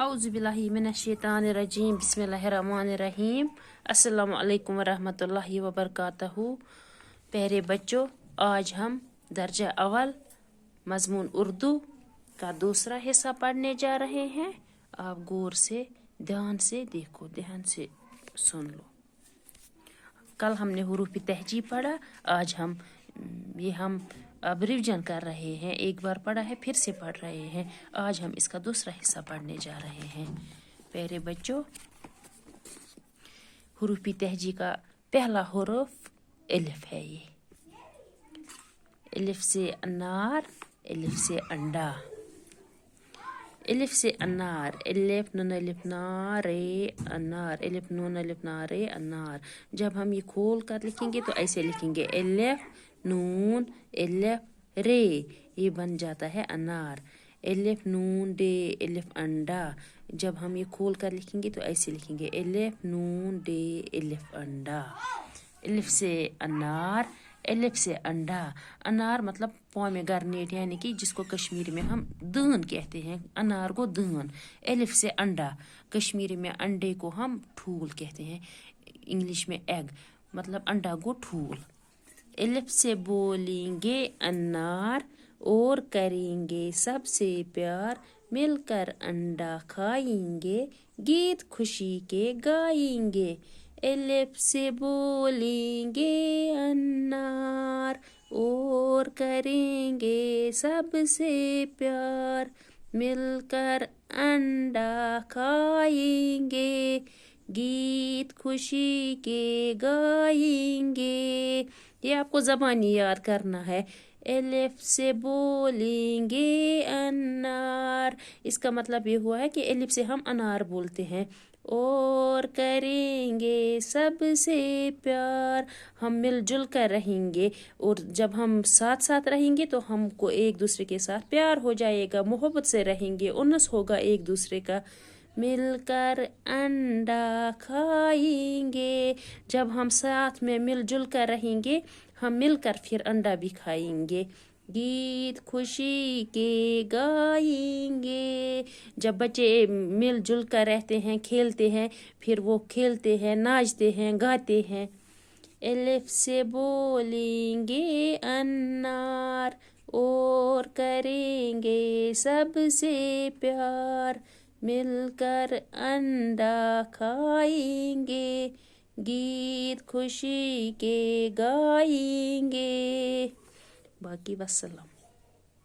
औज़ुबिल्लाहि मिनश्शैतानिर्रजीम बिस्मिल्लाहिर्रहमानिर्रहीम अस्सलामु अलैकुम वरहमतुल्लाहि वबरकातहू। प्यारे बच्चों, आज हम दर्जा अव्वल मज़मून उर्दू का दूसरा हिस्सा पढ़ने जा रहे हैं। आप गौर से ध्यान से देखो, ध्यान से सुन लो। कल हमने हुरूफ तहजीब पढ़ा, आज हम अब रिवीजन कर रहे हैं। एक बार पढ़ा है, फिर से पढ़ रहे हैं। आज हम इसका दूसरा हिस्सा पढ़ने जा रहे हैं। प्यारे बच्चों, हुरूफ तहजीब का पहला हुरूफ अलिफ है। ये अलिफ से अनार, अलिफ से अंडा। अलिफ से अनार, अलिफ नून अलिफ ना रे अनार, अलिफ नून अलिफ ना रे अनार। जब हम ये खोल कर लिखेंगे तो ऐसे लिखेंगे अलिफ नून अलिफ रे, ये बन जाता है अनार। अलिफ नून डे अलिफ अंडा। जब हम ये खोल कर लिखेंगे तो ऐसे लिखेंगे अलिफ नून डे अलिफ अंडा। अलिफ से अनार, अलिफ से अंडा। अनार मतलब पोमेग्रेनेट, यानी कि जिसको कश्मीरी में हम दान कहते हैं, अनार को दान। अलिफ से अंडा, कश्मीरी में अंडे को हम ठूल कहते हैं, इंग्लिश में एग, मतलब अंडा को ठूल। अलिफ से बोलेंगे अनार और करेंगे सबसे प्यार, मिलकर अंडा खाएंगे, गीत खुशी के गाएंगे। अलिफ से बोलेंगे अनार और करेंगे सबसे प्यार, मिलकर अंडा खाएंगे, गीत खुशी के गाएंगे। ये आपको ज़बानी याद करना है। अलिफ से बोलेंगे अनार, इसका मतलब ये हुआ है कि अलिफ से हम अनार बोलते हैं। और करेंगे सबसे प्यार, हम मिलजुल कर रहेंगे, और जब हम साथ साथ रहेंगे तो हमको एक दूसरे के साथ प्यार हो जाएगा, मोहब्बत से रहेंगे, उन्स होगा एक दूसरे का। मिलकर अंडा खाएंगे, जब हम साथ में मिलजुल कर रहेंगे, हम मिलकर फिर अंडा भी खाएंगे, गीत खुशी के गाएंगे। जब बच्चे मिलजुल कर रहते हैं, खेलते हैं, फिर वो खेलते हैं, नाचते हैं, गाते हैं। अलिफ से बोलेंगे अनार और करेंगे सबसे प्यार, मिलकर अंडा खाएंगे, गीत खुशी के गाएंगे। बाकी वस्सलाम।